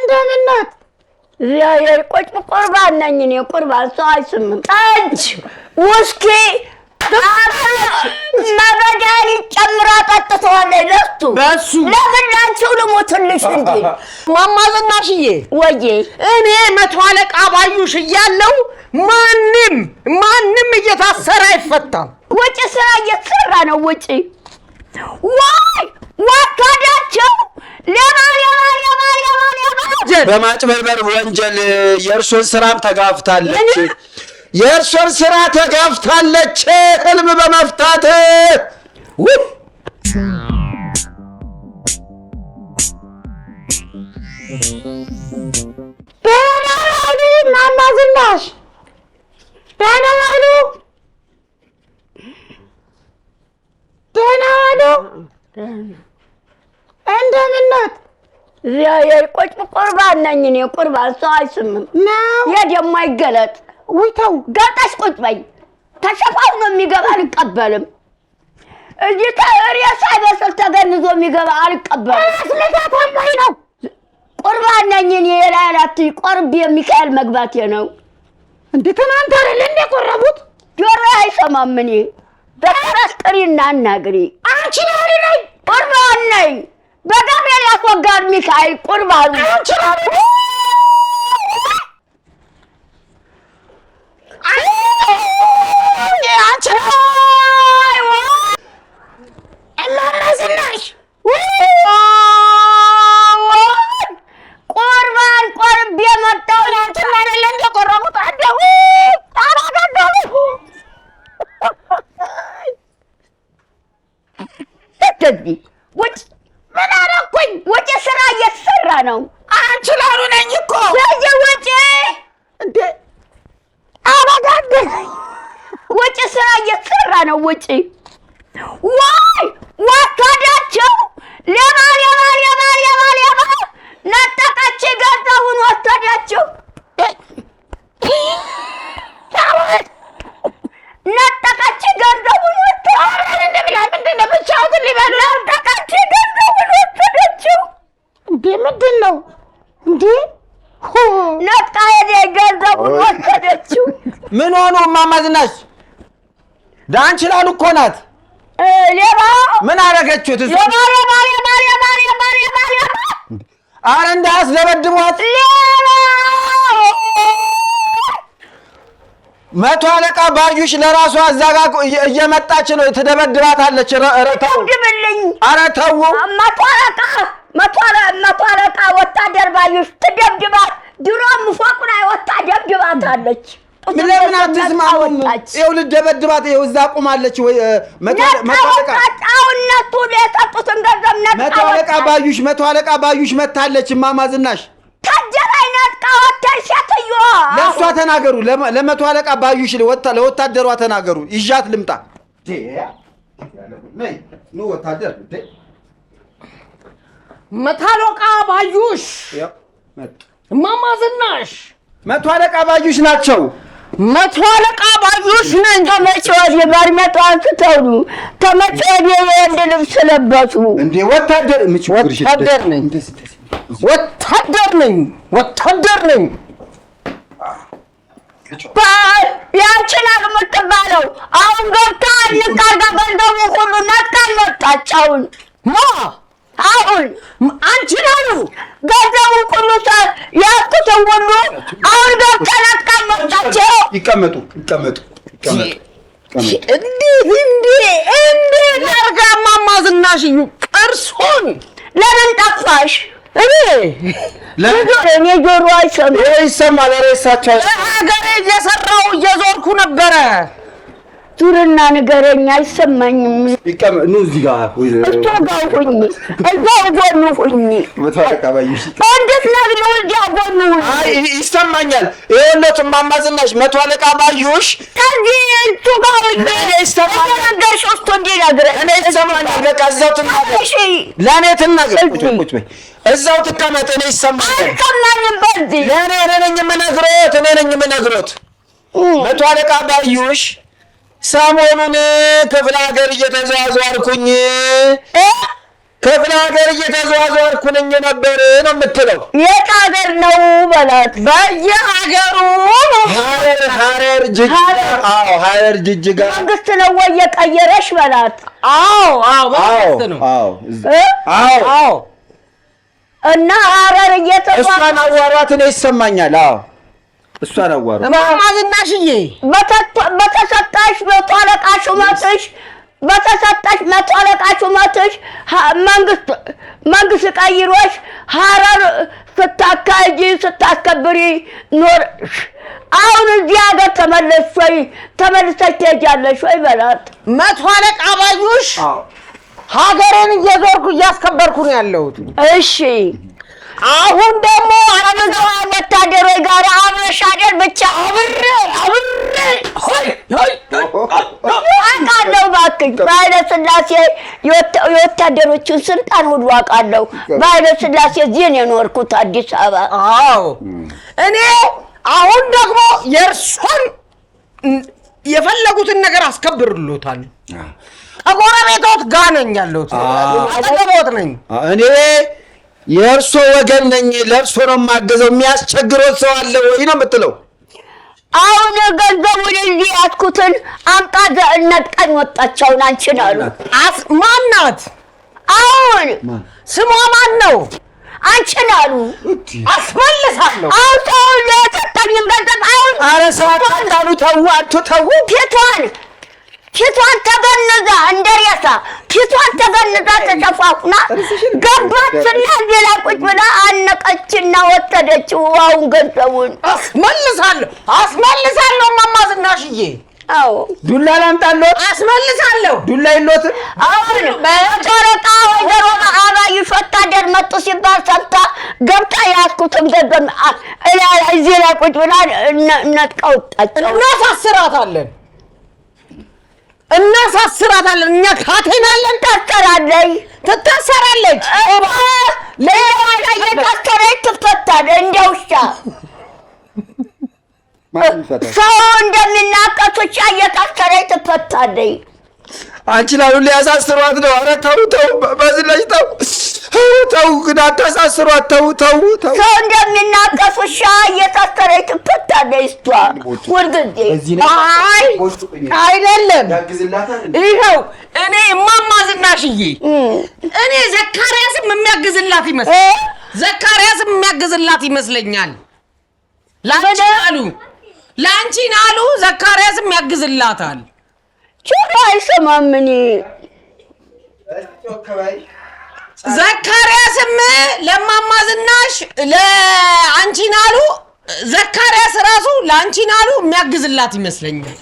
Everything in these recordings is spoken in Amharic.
እንደምነት የቆጭ ቁርባን ነኝ እኔ ቁርባን ሰው አይስምም ጠጅ ውስኪ መበዳሊ ጨምራ ጠጥተዋለች ለሱ በሱ ለብላችሁ ልሞትልሽ እንዴ ማማ ዝናሽዬ ወዬ እኔ መቶ አለቃ ባዩሽ እያለው ማንም እየታሰረ አይፈታም ወጪ ስራ እየተሰራ ነው ወጪ ዋይ ወታዳቸው ለማ በማጭበርበር ወንጀል የእርሶን ስራም ተጋፍታለች የእርሶን ስራ ተጋፍታለች ህልም በመፍታት በናሉ ማማ ዝናሽ በናሉ እንደምነት የቆጭ ቁርባን ነኝ እኔ ቁርባን ሰው አይስምም ነው የደሞ አይገለጥ ውይተው ገጣሽ ቁጭ በይ ተሸፋው ነው የሚገባ አልቀበልም እዚህ ተሪያሳ በሰል ተገንዞ የሚገባ አልቀበልም ስለታቷል ወይ ነው ቁርባን ነኝ እኔ የላላት ቆርብ የሚካኤል መግባቴ ነው እንዴ ትናንት አይደል እንደ ቆረቡት ጆሮ አይሰማም እኔ በራስ ጥሪና አናግሪ አንቺ ነኝ ቁርባን ነኝ በጋሜል ያስወጋድ ሚካኤል ቁርባን አንቺ ዝናሽ ቁርባን ቆርቤ መጣሁ ትናንትና አይደል እንደ ቆረቡት አደው ተደዲ ወጭ ምን አደረኩኝ ወጭ ስራ እየተሰራ ነው አንቺ ላሉ ነኝ እኮ ስለዚህ ወጭ እንዴ አባጋደ ወጭ ስራ እየተሰራ ነው ወጭ ዋይ ወታዳቸው ለማ ነጠቀች ገንዘቡን ወታዳቸው ነጠቀች ገንዘቡን ምንድነው ብቻውን ሊበሉ ነጠቀች ገንዘቡን ወታዳቸው እንዴ ምንድነው እንዴ ነጥቃ ገንዘቡን ወታዳቸው ምን ሆኖ ማማ ዝናሽ ዳንቺ ላሉ እኮ ናት ሌባ ምን አረገችው እሱ ሌባ አረ እንዳያስደበድቧት መቶ አለቃ ባዩሽ ለራሷ አዛጋ እየመጣች ነው ትደበድባታለች ደብድብልኝ አረ ተው መቶ አለቃ ወታደር ባዩሽ ትደብድባት ድሮም ፎቅ ላይ ወታደር ደብድባታለች ለምን አትስማሙም ይኸው ልደበድባት ይኸው እዛ ቆማለች ወይ መቶ አለቃ የሰጡትን ገንዘብ መቶ አለቃ ባዩሽ መታለች ማማ ዝናሽ ታጀራይ ነጥቃ ወታደር ሸትዮ ለሷ ተናገሩ ለመቶ አለቃ ባዩሽ ለወታደሯ ተናገሩ ይዣት ልምጣ ነው ወታደር መቶ አለቃ ባዩሽ ማማ ዝናሽ መቶ አለቃ ባዩሽ ናቸው መቶ አለቃ ባዩሽ ነኝ ተመቼ ወዲህ ባርመጣን ተተውሉ ተመቼ ወዲህ የወንድ ልብስ ለበሱ እንዴ ወታደር ነኝ ያንቺን አልምትባለው አሁን ገብታ ንቃርጋ ገንዘቡ ሁሉ ነጥቃን መጣች አሁን አንቺ ነው ገንዘቡ ሁሉ ያስኩትን ሁሉ አሁን ገብታ ነጥቃን መጣች ይቀመጡ እንዴት አርጋ ማማ ዝናሽ ቅርሱን ለምን ጠፋሽ እኔ ጆሮ አይሰማም ይሰማል ሬሳቸው ሀገሬ እየሰራው እየዞርኩ ነበረ ዙርና ንገረኝ አይሰማኝም ኑ እዚህ ጋር እዛው ጎኑ ሁኚ መቶ አለቃ ባዩሽ እንዴት ነው እዛው ጎኑ ይሰማኛል ይኸውልህ ማማ ዝናሽ መቶ አለቃ ባዩሽ ከዚህ እሱ ጋር ነገርሽ ውስጥ እንዲነግረኝ እኔ ይሰማኛል በቃ እዛው ትናገር ለእኔ ትናገር ቁጭ በይ እዛው ትቀመጥ እኔ ይሰማኛል አይሰማኝም በዚህ እኔ ነኝ የምነግሮት መቶ አለቃ ባዩሽ ሰሞኑን ክፍለ ሀገር እየተዘዋወርኩኝ ክፍለ ሀገር እየተዘዋወርኩ ነኝ ነበር ነው የምትለው? የት ሀገር ነው በላት። በየሀገሩ ሐረር ጅጅጋ። አዎ ሐረር ጅጅጋ። መንግስት ነው ወይ የቀየረሽ በላት። መንግስት ነው። አዎ እና ሐረር እሷን አዋሯት ነው ይሰማኛል። እሷን አዋሯት። እማማ ዝናሽዬ በተሰጣሽ መቶ አለቃ ሹመትሽ መንግስት ቀይሮሽ ሐረር ስታካሂጂ ስታስከብሪ ኖርሽ። አሁን እዚህ ሀገር ተመልሰሽ ትሄጃለሽ ወይ በላት። መቶ አለቃ ባዩሽ ሀገሬን እየዞርኩ እያስከበርኩ ነው ያለሁት። እሺ አሁን ደግሞ ወታደሮች ጋር አብረሽ አይደል? ብቻ አብሬ አውቃለሁ። እባክሽ በኃይለ ሥላሴ የወታደሮቹን ስልጣን ሁሉ አውቃለሁ። በኃይለ ሥላሴ እዚህ ነው የኖርኩት አዲስ አበባ። እኔ አሁን ደግሞ የእርሶን የፈለጉትን ነገር አስከብርሎታል። ከጎረቤቶት ጋር ነኝ ያለሁት። አጠገቦት ነኝ እኔ የእርሶ ወገን ነኝ። ለእርሶ ነው የማገዘው። የሚያስቸግረው ሰው አለ ወይ ነው የምትለው? አሁን ገንዘቡን እዚህ ያዝኩትን አምጣ ነጥቀኝ ወጣቸውን አንቺን አሉ። ማናት? አሁን ስሟ ማን ነው? አንቺን አሉ። አስመልሳለሁ። አሁን ሰው ለሰጠኝም ገንዘብ አሁን ሰዓት አንዳሉ ተው ፊቷን ተገንዛ እንደሬሳ ፊቷን ተገንዛ ተሸፋፍና ገባችና ሌላ ቁጭ ብላ አነቀችና ወሰደችው። አሁን ገንዘቡን አስመልሳለሁ እማማ ዝናሽዬ። አዎ ዱላ ላምጣልዎት? አስመልሳለሁ። ዱላ የለዎትም? አሁን በጨረቃ ወይዘሮ አባይሽ ወታደር መጡ ሲባል ሰምታ ገብታ ያዝኩትን ገንዘብ እዚህ ላይ ቁጭ ብላ ነጥቃ ወጣች። እናሳስራታለን። እኛ ካቴናለን። ትታሰራለች። የታሰረች ትፈታለች እንደ ውሻ። ሰው እንደሚናቀስ ውሻ እየታሰረች ትፈታለች። አንቺ ላሉ ሊያሳስሯት ነው። ኧረ ተው በዝለሽ ተው ግን አታሳስሯት። ተው ሰው እንደሚናቀስ ውሻ እየታሰረች ትፈታለች። እሷ ሁልጊዜ አይደለም። ይኸው እኔ እማማ ዝናሽዬ እኔ ዘካርያስም የሚያግዝላት ይመስለኛል። ላንቺን አሉ ዘካርያስም ያግዝላታል። ጭራ አይሰማም። እኔ ዘካርያስም ለማማ ዝናሽ ለአንቺን አሉ ዘካርያስ ራሱ ለአንቺን አሉ የሚያግዝላት ይመስለኛል።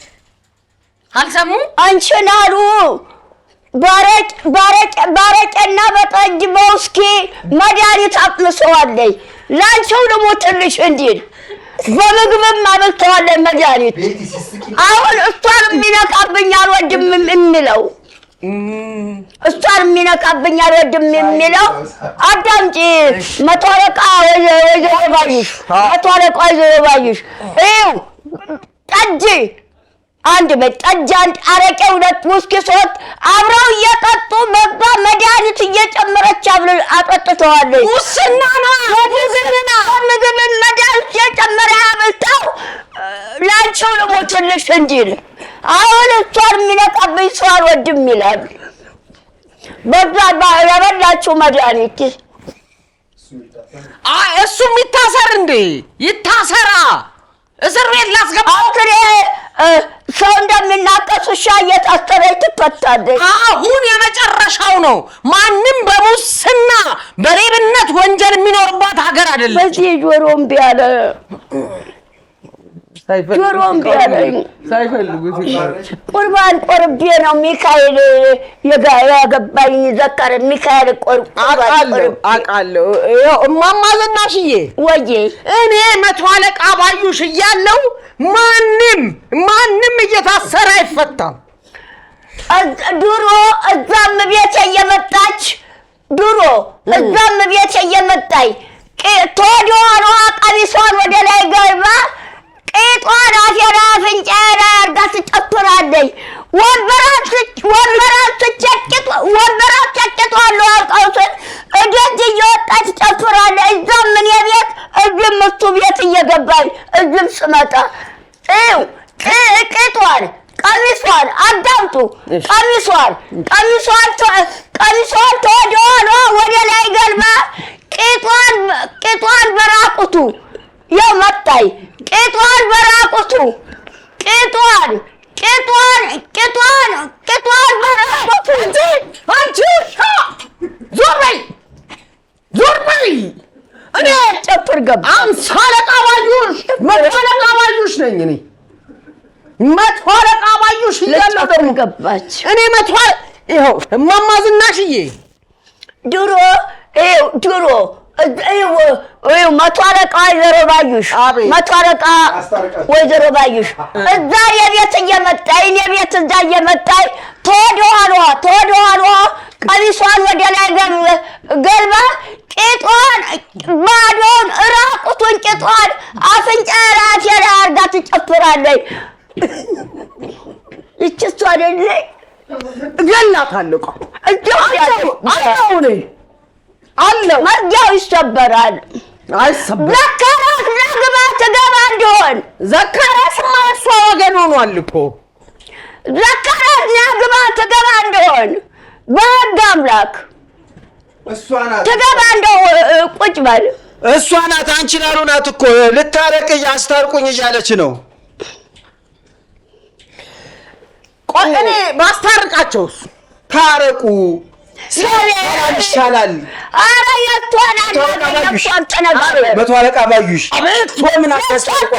አልሰሙ? አንቺን አሉ ባረቄና በጠጅ በውስኪ መድኃኒት አቅምሰዋለች። ላንቺው ልሞትልሽ እንዲል በምግብም አበልተዋለች መድኃኒት። አሁን እሷን የሚነካብኝ አልወድም የሚለው አዳምጪ። መቶ አለቃ ወይዘሮ ባዩሽ ይኸው ጠጅ አንድ ጠጅ አንድ አረቄ ሁለት ውስኪ ሶስት አብረው እየጠጡ በዛ መድኃኒት እየጨመረች አጠጥተዋለች። ሙስና ነው። ምግብን መድኃኒት እየጨመረ አብልተው ላንቺው ልሞትልሽ እንዲል አሁን እሷን የሚነቃብኝ ሰው አልወድም ይላል። በዛ የበላችው መድኃኒት እሱም ይታሰር እንዴ? ይታሰራ። እስር ቤት ላስገባ። ሰው እንደሚናቀስ ውሻ እየታሰረች ትፈታለች። አሁን የመጨረሻው ነው። ማንም በሙስና በሌብነት ወንጀል የሚኖርባት ሀገር አይደለም። በዚህ ጆሮም ቢያለ ቁርባን ቆርቤ ነው ሚካኤል ያገባኝ። ዘካር ሚካኤል አውቃለሁ። እማማ ዝናሽዬ ወዬ እኔ መቶ አለቃ ባዩሽ እያለሁ ማንም እየታሰረ አይፈታም። ድሮ እዛም ቤት እየመጣች ተወዲዋኗ ቀሚሷን ወደ ላይ ገልባ ቂጧን አፌራ አፍንጫዬ ላይ አድርጋ ትጨፍራለች። ወንበራት ቀጥቅጧለሁ አውቀውትን እደጅ እየወጣች ጨፍራለች። እዛም ምን የቤት እዚህም እሱ ቤት እየገባኝ እዚህም ስመጣ ቅጧን ቀሚሷን አዳምጡ። ቀሚሷን ተወደዋሏ ወደ ላይ ገልባ ቂጧን በራቁቱ ያው መጣይ ቂጧን በራቁቱ ቂጧን በራቁቱ አንቺ ዞር በይ እኔ ጨፍር ገባ አምሳ አለቃ ባዩሽ መቶ አለቃ ባዩሽ ነኝ እኔ መቶ አለቃ ባዩሽ ለጨፍር ገባች። እኔ መቶ ይኸው እማማ ዝናሽዬ ድሮ መቶ አለቃ ወይዘሮ ባዩሽ መቶ አለቃ ወይዘሮ ባዩሽ እዛ የቤት እየመጣኝ እኔ ቤት እዛ እየመጣኝ ተወደኋሏ ቀሚሷን ወደ ላይ ገልባ ቂጧን ባዶን ራቁቱን ቂጧን አፍንጫ ራሴ ላይ አድርጋ ትጨፍራለች። ይቺ እሷ አይደለች እገላታለሁ። አለው መርጃው ይሰበራል። አይሰበርም። ዘካራስ ለግባ ትገባ እንደሆን ዘካራስማ እሷ ወገን ሆኗል እኮ ዘካራስ ለግባ ትገባ እንደሆን በሕግ አምላክ እሷ ናት ትገባ እንደው ቁጭ በል እሷ ናት። አንቺ ላሉ ናት እኮ ልታረቅ አስታርቁኝ እያለች ነው። ቆይ እኔ ባስታርቃቸውስ ታረቁ ይሻላል። ኧረ የቷን ተነጋገር መቶ አለቃ ባዩሽ አቤት ምን አታስታርቁ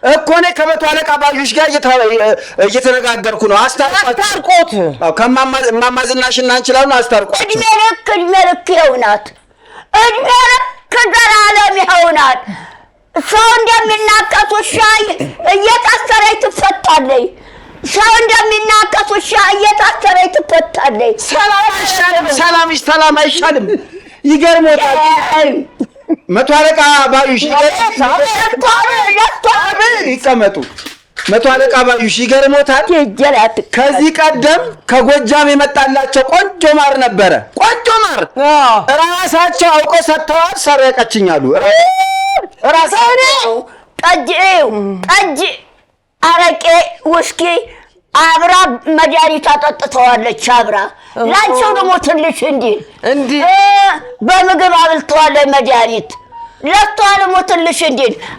እኮ እኔ ከመቶ አለቃ ባዩሽ ጋር እየተነጋገርኩ ነው። አስታርቆት ከማማ ዝናሽና አንቺ ላሉ አስታርቋቸው። እድሜ ልክ ይኸውናት እድሜ ልክ ዘላለም ይኸውናት። ሰው እንደሚናቀስ ውሻ እየታሰረች ትፈታለች። ሰው እንደሚናቀስ ውሻ እየታሰረች ትፈታለች። ሰላም አይሻልም? ይገርሞታል። መቶ አለቃ ባዩሽ ይቀመጡ። መቶ አለቃ ባዩሽ ይገርሞታል። ከዚህ ቀደም ከጎጃም የመጣላቸው ቆንጆ ማር ነበረ። ቆንጆ ማር ራሳቸው አውቀው ሰጥተዋል። ሰረቀችኝ አሉ። ራሳቸው ጠጅ አረቄ ውስኪ አብራ መድኃኒት አጠጥተዋለች። አብራ ላንቺው ደግሞ ትንሽ እንዲህ በምግብ አብልተዋለች መድኃኒት ለእሷ ደግሞ ትንሽ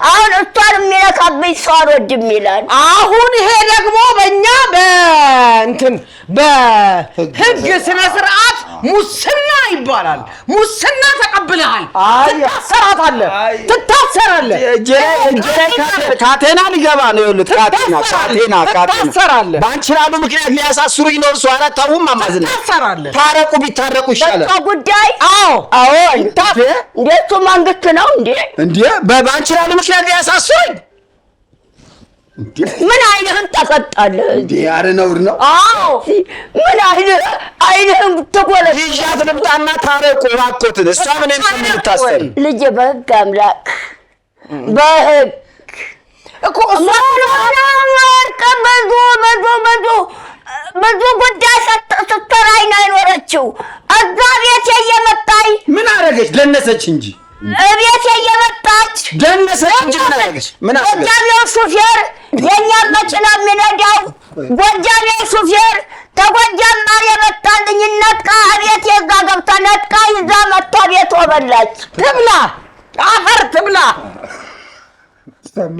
አሁን እሷን የሚነካብኝ ሰው አልወድም ይላል። አሁን ይሄ ደግሞ በእኛ በህግ ስነ ስርዓት ሙስና ይባላል። ሙስና ተቀብለሃል፣ ትታሰራለህ። ካቴና ሊገባ ነው። ይኸውልህ ካቴና ትታሰራለህ። በአንቺ ላሉ ምክንያት ሊያሳስሩኝ ነው። እርሱ ኧረ ተውም አማዝና ትታሰራለህ። ታረቁ፣ ቢታረቁ ይሻላል። በቃ ጉዳይ አዎ እንደሱ መንግስት ነው እንዴ በአንቺ ላሉ ምክንያት ሊያሳስሩኝ ምን አይነህን ተቀጣለህ እንዴ? ኧረ ነውር ነው። ምን አይነህን ተቆለሽ ይዣት ልምጣና ታረቁ እባክዎትን። እሷ ምን የምታሰሪ ልጄ በህግ አምላክ በህግ እኮ እሷ ብዙ ጉዳይ ስትራይ ነው የኖረችው። እዛ ቤቴ እየመጣች ምን አደረገች? ደነሰች እንጂ ቤቴ እየመጣች ደነሰች እንጂ ምን አደረገች? ጎጃሜው ሹፌር የእኛም መኪና የሚነዳው ጎጃሜው ሹፌር ተጎጃም ማር የመጣልኝ ነጥቃ ቤቴ እዛ ገብታ ነጥቃ ይዛ መጥታ ቤት ወበላች። ትብላ አፈር ትብላ።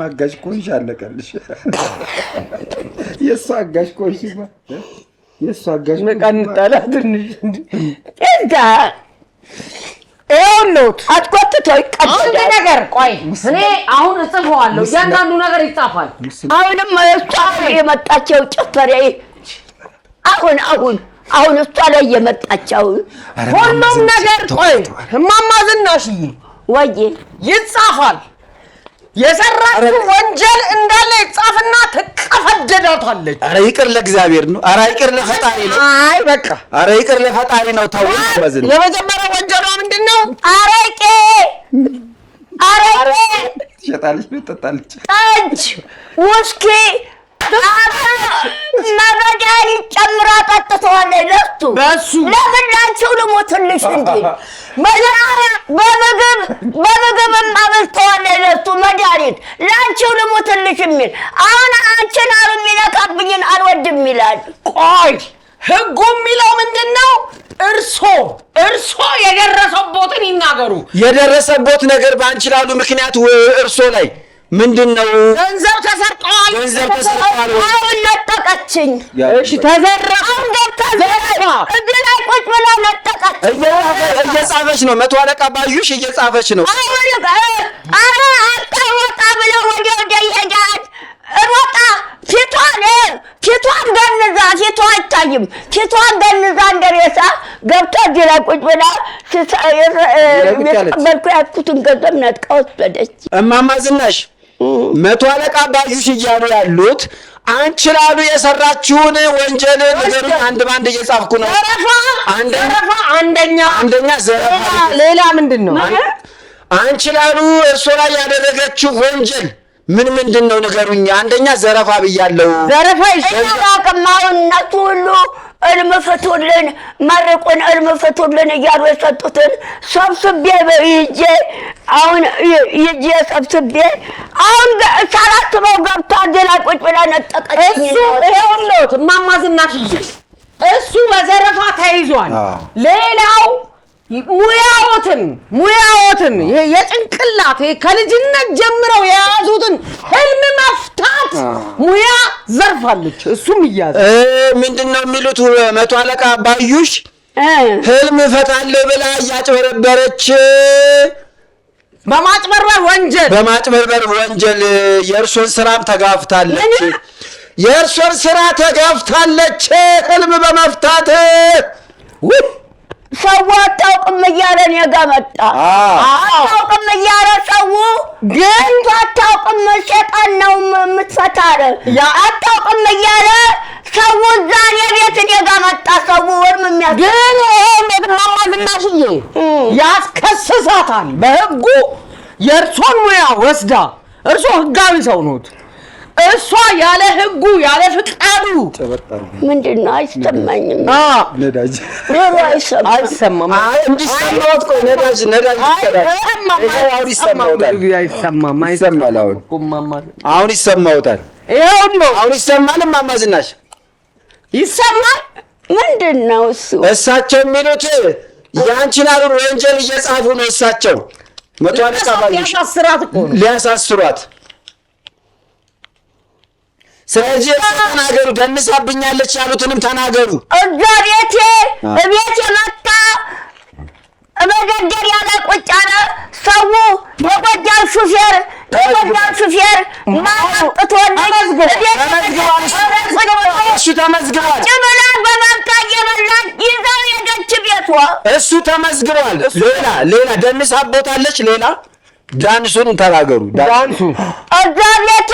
አጋሽ ኮንሽ አለቀልሽ። የእሱ አጋሽ ኮንሽ የእሱ አጋሽ መቀንጣላ ትንሽ እዛ ይኸውልህ አትቆጥተው ይቀጥል ነገር። ቆይ እኔ አሁን እጽፈዋለሁ፣ እያንዳንዱ ነገር ይጻፋል። አሁንም እሷ የመጣቸው ጭፈሬ አሁን እሷ ላይ የመጣቸው ሁሉም ነገር ቆይ እማማ ዝናሽዬ ወይ ይጻፋል። የሰራችው ወንጀል እንዳለ ይጻፍና ትቀፈደዳታለች። ኧረ ይቅር ለእግዚአብሔር ነው። ኧረ ይቅር ለፈጣሪ ነው። አይ በቃ ኧረ ይቅር ለፈጣሪ ነው። ተው ማዝን የመጀመሪያ ወንጀሏ ምንድነው? አረቄ ትሸጣለች፣ ትጠጣለች፣ ጠጅ ውስኪ መድኃኒት ጨምራ ጠጥተዋለች ለሱ በሱ ለምን ላንቺው ልሞትልሽ እንዴ? መጀመሪያ በምግብ አበልተዋለች ለሱ መድኃኒት ላንቺው ልሞትልሽ የሚል አሁን አንቺን አሉ የሚነካብኝን አልወድም ይላል። ቆይ ህጉ የሚለው ምንድነው? እርሶ የደረሰቦትን ይናገሩ። የደረሰቦት ነገር በአንቺ ላሉ ምክንያት እርሶ ላይ ምንድነው? ገንዘብ ተሰርቀዋል። አሁን ነጠቀችኝ። እሺ ተዘረፈ። አሁን ገብታ ዘረፋ እዚህ ላይ ቁጭ ብላ ነጠቀችኝ። እየጻፈች ነው። መቶ አለቃ ባዩሽ እየጻፈች ነው። አሁን አታወጣ ብለው ወደ ይሄዳል። ሮጣ ፊቷን ገንዛ ፊቷ አይታይም። ፊቷን ገንዛ እንደሬሳ ገብታ እዚህ ላይ ቁጭ ብላ የተቀበልኩ ያልኩትን ገንዘብ ነጥቃ ወሰደች። እማማ ዝናሽ መቶ አለቃ ባዩሽ እያሉ ያሉት አንቺ ላሉ የሰራችውን ወንጀል ነገሩን አንድ ባንድ እየጻፍኩ ነው። አንደኛ ዘረፋ። ሌላ ምንድነው? አንቺ ላሉ እርሶ ላይ ያደረገችው ወንጀል ምንድን ነው ንገሩኝ። አንደኛ ዘረፋ ብያለሁ። ዘረፋ ይሽራቅማውን እነሱ ሁሉ እልም ፍቱልን መርቁን እልም ፍቱልን እያሉ የሰጡትን ሰብስቤ ይዤ አሁን ሰብስቤ አሁን ሳላስበው ገብታ እዚህ ላይ ቁጭ ብላ ነጠቀችኝ። እሱ ይኸውልዎት እማማ ዝናሽዬ እሱ በዘረፋ ተይዟል። ሌላው ሙያዎትን የጭንቅላት ከልጅነት ጀምረው የያዙትን ህልም መፍታት ሙያ ዘርፋለች። እሱም ይያዝ ምንድነው የሚሉት? መቶ አለቃ ባዩሽ ህልም እፈታለሁ ብላ እያጭበረበረች በማጭበርበር ወንጀል የእርሶን ስራም ተጋፍታለች። ህልም በመፍታት ሰው አታውቅም እያለ እኔ ጋር መጣ። አታውቅም እያለ ሰው ግን አታውቅም ሸጣን ነው የምትፈታረ አታውቅም እያለ ሰው እዛ እኔ ቤት እኔ ጋር መጣ። ሰው ወርም ግን እማማ ዝናሽዬ ያስከስሳታል በህጉ የእርሶን ሙያ ወስዳ። እርሶ ህጋዊ ሰው ኖት። እሷ ያለ ህጉ ያለ ፍቃዱ ምንድነው? አይሰማኝም። ነዳጅ አይሰማም። እንዲሰማዎት ቆይ ነዳጅ አሁን ይሰማዎታል። አሁን ይሰማል። እማማ ዝናሽ ይሰማል። ምንድነው እሱ? እሳቸው የሚሉት ያንቺን አሉን ወንጀል እየጻፉ ነው። እሳቸው መቶ አለቃ ባዩሽ ሊያሳስሯት። ስለዚህ ተናገሩ። ደንሳብኛለች ያሉትንም ተናገሩ። እዛ ቤቴ መጣ መገደሪያ ላይ ቁጭ አለ ሰው። የጎጃም ሹፌር እሱ ተመዝግቧል። ጭምላ በመንካ እየበላች ይዘው ሄደች ቤቷ። እሱ ተመዝግቧል። ሌላ ደንሳቦታለች። ሌላ ዳንሱን ተናገሩ። ዳንሱ እዛ ቤቴ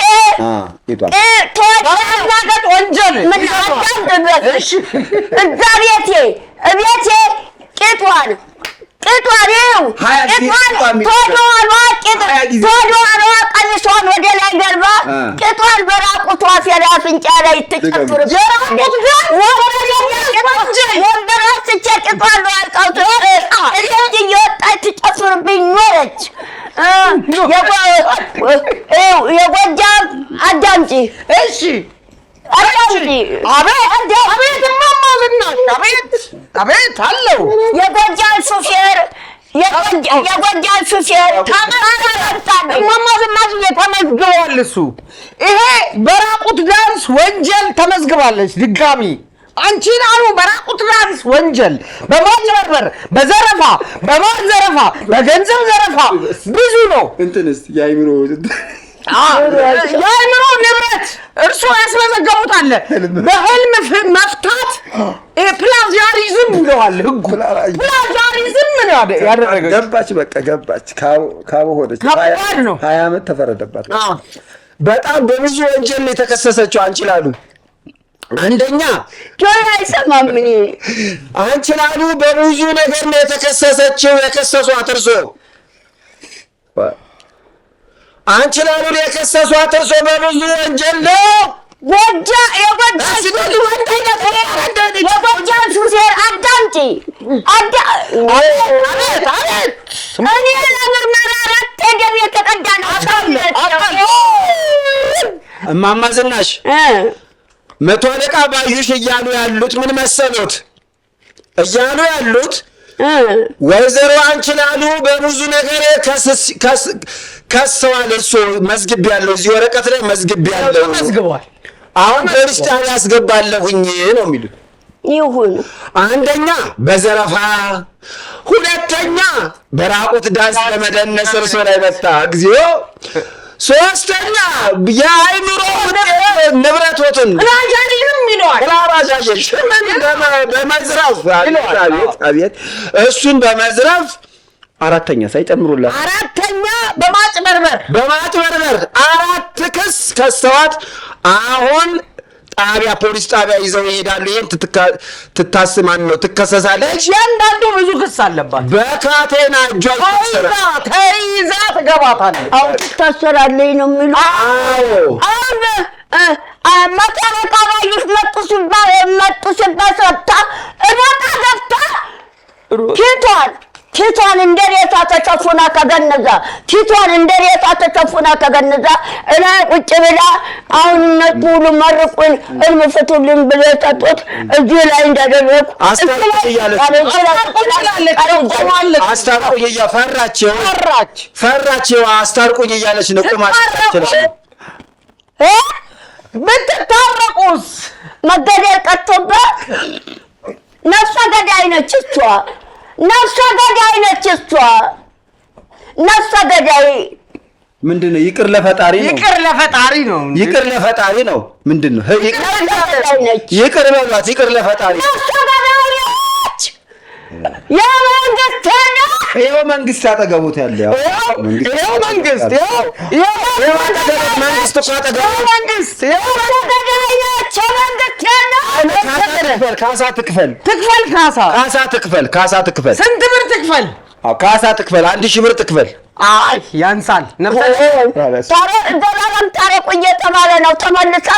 ተወዳጅ ወንጀል ምን አታንደበሽ? እዛ ቤቴ ቂጧን ቀሚሷን ወደ ላይ ገልባ ቂጧን በራቁቷ ፌራ አፍንጫ ላይ ትጨፍር ወንበር አስቼ ቂጧን ነው ያልቃውት እየወጣች ትጨፍርብኝ ኖረች። የጎጃም አዳምጪ እሺ አቤት እማማ ዝናሽ አቤት አለው። የጎጃም ሹፌር እማማ ዝናሽ ተመዝግቧል። እሱ ይሄ በራቁት ዳንስ ወንጀል ተመዝግባለች። ድጋሚ አንቺን አሉ በራቁት ዳንስ ወንጀል፣ በማጭበርበር፣ በዘረፋ፣ በማር ዘረፋ፣ በገንዘብ ዘረፋ ብዙ ነው። እንትንስ የአይምሮ ንብረት እርሶ ያስመዘገቡት አለ። በህልም መፍታት ፕላጃሪዝም ብለዋል ህጉ። ፕላጃሪዝም ነው ያደረገው። ገባች፣ በቃ ገባች። ካቦ ሆነች። 20 ዓመት ተፈረደባት። በጣም በብዙ ወንጀል የተከሰሰችው አንቺ ላሉ አንደኛ ጆይ አይሰማም። ምን አንቺ ላሉ በብዙ ነገር ነው የተከሰሰችው። የከሰሷት እርሶ አንቺ ላሉ የከሰሷት እርሶ በብዙ ወንጀል ነው የጎጃም ሹፌር አዳምጪ እኔ ለምርመራ አራት ደም የተቀዳ ነው። እማማ ዝናሽ መቶ አለቃ ባዩሽ እያሉ ያሉት ምን መሰሎት? እያሉ ያሉት ወይዘሮ አንችላሉ በብዙ ነገር ከሰዋል። እሱ መዝግብ ያለው እዚህ ወረቀት ላይ መዝግብ ያለው መዝግቧል። አሁን ፖሊስ ጣቢያ ያስገባለሁኝ ነው የሚሉት። ይሁን አንደኛ በዘረፋ፣ ሁለተኛ በራቁት ዳንስ ለመደነስ እርሶ ላይ መጣ እግዚኦ፣ ሶስተኛ የአይምሮ ንብረቶትን ራጃጅም ይለዋል። ራጃጅ በመዝረፍ አቤት እሱን በመዝረፍ አራተኛ ሳይጨምሩላት አራተኛ በማጭበርበር 4 ክስ ከሰዋት። አሁን ጣቢያ ፖሊስ ጣቢያ ይዘው ይሄዳሉ። ይሄን ትታስማን ነው ትከሰሳለች። ያንዳንዱ ብዙ ክስ አለባት። በካቴና ተይዛ ትገባታለች። አው ትታሰራለች ነው የሚሉ። መቶ አለቃ ባዩሽ መጡ ሲባል ሰጥታ እሮጣ ገብታ ፊቷን እንደ ሬሳ ተሸፉና ከገነዛ እና ቁጭ ብላ አሁን እነሱ ሁሉ መርቁን እልም ፍቱልን ብለው የሰጡት እዚህ ላይ እንዳደረኩ ፈራቸው አስታርቁኝ እያለች ነው። ብትታረቁስ መገደል ቀርቶበት ነፍሰ ገዳይ ነች እሷ። ነፍሰ ገዳይ ምንድን ነው? ይቅር ለፈጣሪ ነው። ምንድን ነው? ይቅር በሏት። ይቅር ለፈጣሪ ይኸው መንግስት አጠገቡት ያለ መንግስት እኮ አጠገቡ ካሳ ትክፈል። ስንት ብር ትክፈል? ካሳ ትክፈል። 1000 ብር ትክፈል። አይ ያንሳል። ታረቁ እየተባለ ነው። ተመልሳ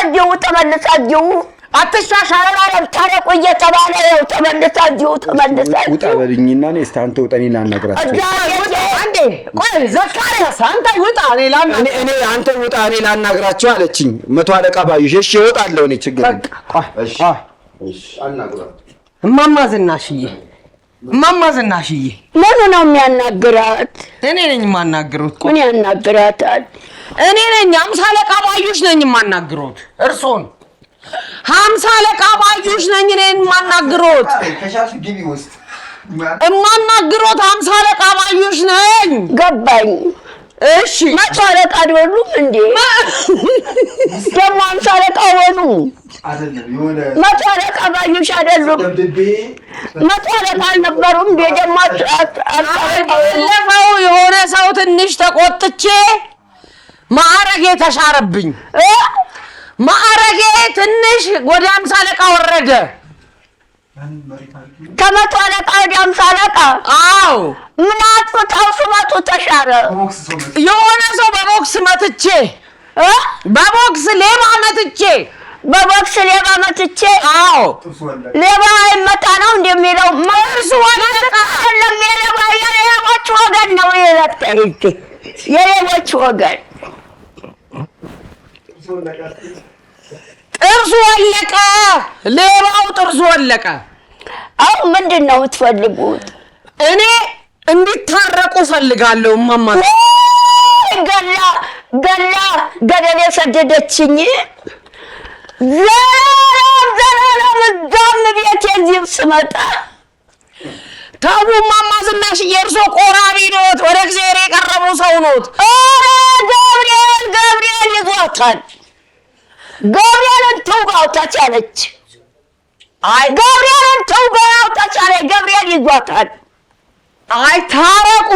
እዚሁ አትሻሻለም። ታረቁ እየተባለ ነው። ተመልሳ እዚሁ ውጣ በልኝና እኔ እስኪ አንተ ውጣ፣ እኔ ላናግራቸው። ቆይ ዘካሪያስ አንተ ውጣ፣ አንተ ውጣ፣ እኔ ላናግራቸው አለችኝ መቶ አለቃ ባዩሽ። እሺ እወጣለሁ እኔ ችግር እሺ አናግራቸው። እማማ ዝናሽዬ ምን ነው የሚያናግራት? እኔ ነኝ የማናግሩት። ምን ያናግራታል? እኔ ነኝ 50 አለቃ ባዩሽ ነኝ የማናግሩት። እርሶን 50 አለቃ ባዩሽ ነኝ እኔን የማናግሩት። ከሻሽ ግቢ ውስጥ የማናግሩት 50 አለቃ ባዩሽ ነኝ። ገባኝ። እሺ መቶ አለቃ አይደሉም እንዴ? ደግሞ 50 አለቃ ሆኑ አይደለም? የሆነ መቶ አለቃ ባዩሽ አይደሉም? መቶ አለቃ አልነበሩም እንዴ? ደግሞ አለፈው የሆነ ሰው ትንሽ ተቆጥቼ ማዕረጌ ተሻረብኝ። ማዕረጌ ትንሽ ወደ 50 አለቃ ወረደ። ከመቶ አለቃ ወደ 50 አለቃ? አዎ። ምን አጥፍተው ስመቱ ተሻረ? የሆነ ሰው በቦክስ መትቼ በቦክስ ሌባ መትቼ አዎ። ሌባ አይመታ ነው እንደሚለው እርሱ አለቃ አይደለም። የሌቦች ወገን ነው የሌቦች ወገን። ጥርሱ ወለቀ። ሌባው ጥርሱ ወለቀ። አሁን ምንድን ነው የምትፈልጉት? እኔ እንዲታረቁ ፈልጋለሁ። እማማ ገደል የሰደደችኝ ዘላለም እዛም ቤት የዚህም ስመጣ ተው እማማ ዝናሽዬ፣ እርሶ ቆራቢ ኖት፣ ወደ እግዚአብሔር የቀረቡ ሰው ኖት። ኧረ ገብርኤል ይዟታል። ገብርኤልን ተውጋው ተቻለች። ገብርኤል ይዟታል። አይ ታረቁ።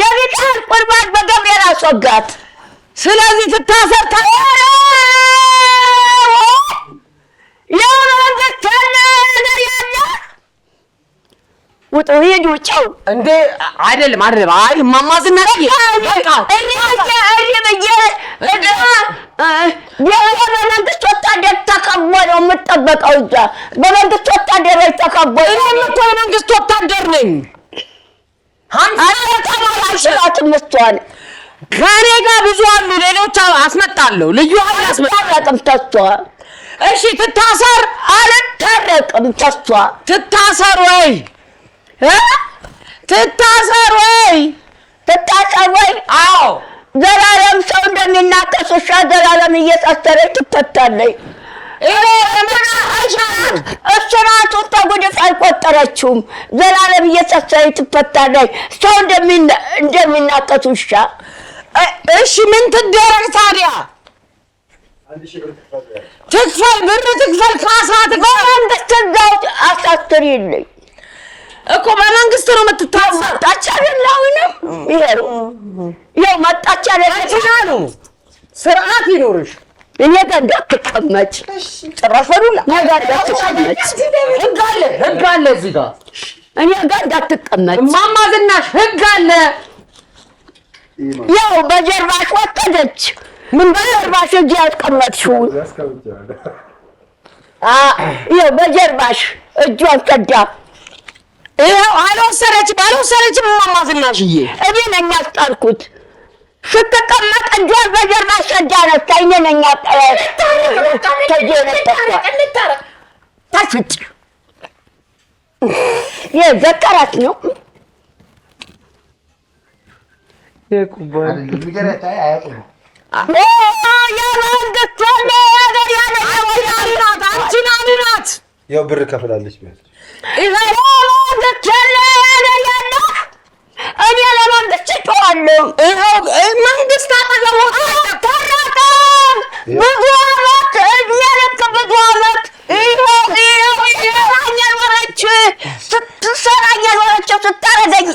የሚቃል ቁርባን በገብርኤል አስወጋት። ስለዚህ ትታሰር። የመንግስት ነገር ያለ ውጡ ሂዱ ቻው እንዴ አይደለም አይ እማማ ዝናሽ በቃ በመንግስት ወታደር ተከቦ ነው የምጠበቀው እዛ በመንግስት ወታደሮች ተከቦ እኔም እኮ የመንግስት ወታደር ነኝ ከእኔ ጋር ብዙ አሉ ሌሎች አስመጣለሁ ልዩ ኃይል አስመጣለሁ ተስቷ እሺ ትታሰር አልታረቅም ተስቷ ትታሰር ወይ ትታሰር ወይ አዎ ዘላለም ሰው እንደሚናከስ ውሻ ዘላለም እየታሰረች ትፈታለች እስራቱ ተጉድፍ አልቆጠረችውም ዘላለም እየታሰረች ትፈታለች ሰው እንደሚናከስ ውሻ እሺ ምን ትደረግ ታዲያ ትክፈል ብር ትክፈል ካሳ በመንግስት እዛው አሳስሪልኝ እኮ በመንግስት ነው የምትታሰር መጣች አይደለሁንም ይሄሩ ያው መጣች አይደለሁ ስርዓት ይኖርሽ እኔ ጋር እንዳትቀመጭ ጭራሽ ወሩላ እኔ ጋር እንዳትቀመጭ ህግ አለ እዚህ ጋር እኔ ጋር እንዳትቀመጭ እማማ ዝናሽ ህግ አለ ያው በጀርባሽ ወሰደች ምን በጀርባሽ እጅ ያስቀመጥሽው ያው በጀርባሽ እጇን ቀዳ ይኸው አልወሰደችም እማማ ዝናሽዬ እኔ ነኝ ያስጣልኩት ስትቀመጥ እጇን በጀርባሽ ቀዳ ነች እኔ ነኝ ታስጭ የዘከራት ነው የቁባል ንገረታ አያውቁም ናት ያው ብር ከፍላለች ቢያንስ እኔ ለመንግስት ጮኻለሁ መንግስት አጠገቡ ብዙ ዓመት እድሜ ልክ ብዙ ዓመት ስትሰራኝ የኖረችው ስታረገኝ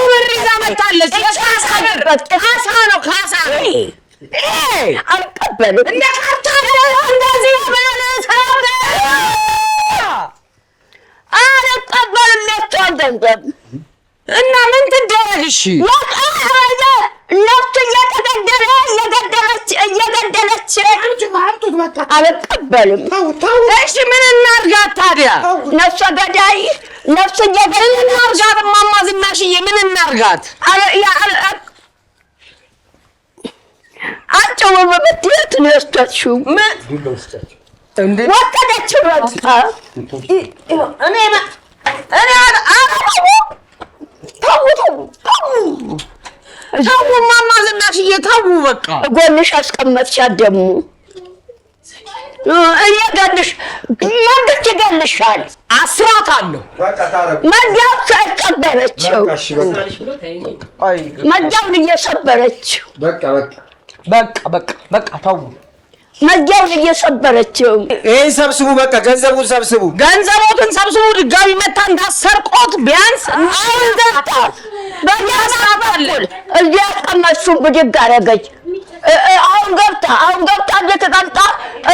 ብር ይዛ መጣለች ካሳ ነው ካሳ አልቀበልም እንደ ካርታ እንደዚህ ማለት አልቀበልም ያቸዋል ገንዘብ እና ምን ትደረግሽ ነፍስ እየገደለች አልቀበልም እሺ ምን እናድርጋት ታዲያ ነፍሰ ገዳይ ነፍስ እናድርጋት እማማ ዝናሽዬ ምን እናድርጋት አንቺው በምትየት ነው የወሰድሽው ወሰደችው በቃ እኔ ተው እማማ ዝናሽዬ ተው በቃ ጎንሽ አስቀመጥሻት ደግሞ እኔ ገልሽ መንግስት ይገልሻል አስራታለሁ መጃው ተቀበለችው መጃውን እየሰበረችው በቃ ተው መጃውን እየሰበረችው ይሄን ሰብስቡ በቃ ገንዘቡን ሰብስቡ ድጋሚ መታ እንዳሰርቆት ቢያንስ አሁን ገብታ በያሳባል እዚያ አስቀመጥሽው ብድግ አደረገች አሁን ገብታ እየተቀምጣ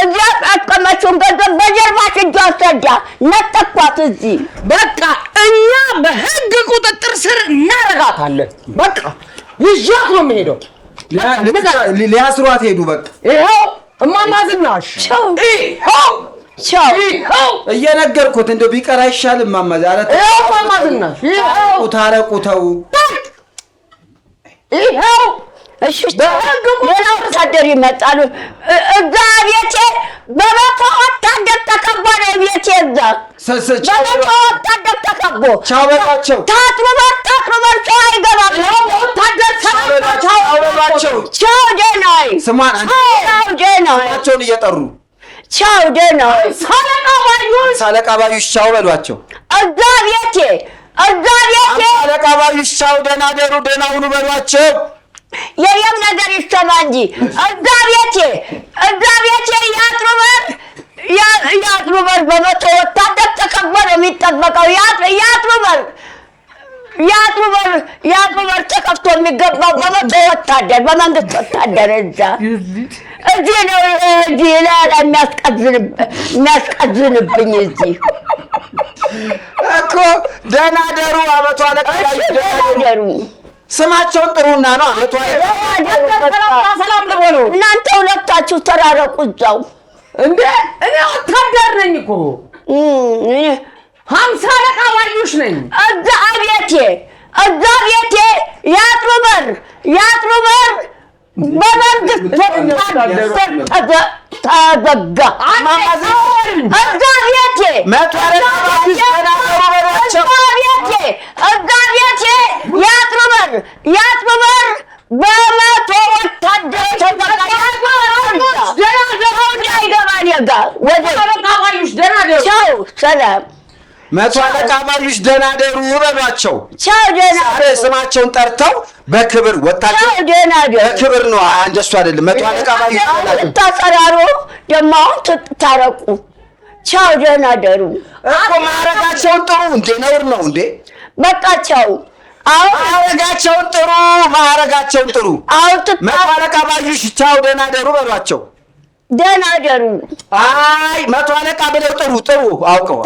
እዚያ አስቀመጥሽውን ገንዘብ በጀርባሽ እጇ አሰዳ ነጠኳት እዚህ በቃ እኛ በህግ ቁጥጥር ስር እናደርጋታለን በቃ ይዣት ነው የምሄደው ሊያስሯት ሄዱ በቃ ይኸው እማማ ዝናሽ ቻው እየነገርኩት እንደው ቢቀር አይሻልም እማማ ዛሬ እማማ ዝናሽ ታረቁ ተው ይኸው እሺ ሌላ ወታደር ይመጣሉ እዛ ቤቴ በመቶ ወታደር ተከቦ ነው ቤቴ እዛ በመቶ ወታደር ተከቦ ቻው በሏቸው ታጥሩ ሰው አይገባም ወታደር ቻው ደህናይ ስሟን ቻው ደህናይ ናቸውን እየጠሩ ቻው ደህናይ ሳለቃ ባዩሽ ቻው በሏቸው እዛ ቤቴ ሳለቃ ባዩሽ ቻው ደህና ደሩ ደህና ሁኑ በሏቸው የየም ነገር ይሰማ እንጂ እዛ ቤቴ ያጥሩ በር በመቶ ወታደር ተከቦ ነው የሚጠበቀው ያጥሩ በር ተከፍቶ የሚገባው በመቶ ወታደር በመንግስት ወታደር እዚህ ነው እዚህ ላይ የሚያስቀዝንብኝ እዚህ እኮ ደህና ደሩ አመቷ አለቃ ደህና ደሩ ስማቸውን ጥሩና ነው አመቷ ሰላም ልበሉ። እናንተ ሁለታችሁ ተራረቁ እዛው እንዴ እኔ ወታደር ነኝ እኮ 50 አለቃ ባዩሽ ነኝ። እዛ ቤቴ ያጥሩ በር በመንግስት ተዘጋ። እዛ ቤቴ መቶ አለቃ ባዩሽ ተናገሩ በሏቸው። እዛ ቤቴ ያጥሩ በር በመቶ ወታደር ተዘጋ። ቻው ሰላም። መቶ አለቃ ባዩሽ ደህና ደሩ በሏቸው። ቻው ደህና ደሩ። ስማቸውን ጠርተው በክብር ወታደር ቻው ደህና ደሩ። በክብር ነው እንደሱ አይደለም። መቶ አለቃ ባዩሽ ታጠራሩ ደግሞ አሁን ትታረቁ። ቻው ደህና ደሩ እኮ ማዕረጋቸውን ጥሩ እንዴ ነውር ነው እንዴ? በቃ ቻው። ማዕረጋቸውን ጥሩ። አሁን መቶ አለቃ ባዩሽ ቻው ደህና ደሩ በሏቸው። ደህና ደሩ። አይ መቶ አለቃ ብለው ጥሩ አውቀው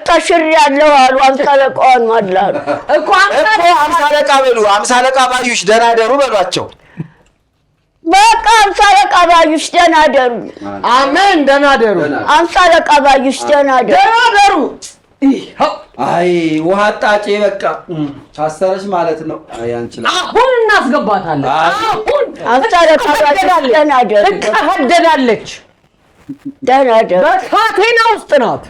ተሽሬያለሁ አሉ። 50 አለቃዋን ማላሉ እኮ 50 አለቃ በሉ። 50 አለቃ ባዩሽ ደህና ደሩ በሏቸው። በቃ 50 አለቃ ባዩሽ ደህና ደሩ። አሜን ደህና ደሩ። 50 አለቃ ባዩሽ ደህና ደሩ። አይ ውሃ አጣጬ በቃ ታሰረች ማለት ነው። አይ አንችላ አሁን እናስገባታለን። አሁን 50 አለቃ ባዩሽ ደህና ደሩ። ትቀደዳለች። ደህና ደሩ። በካቴና ውስጥ ናት።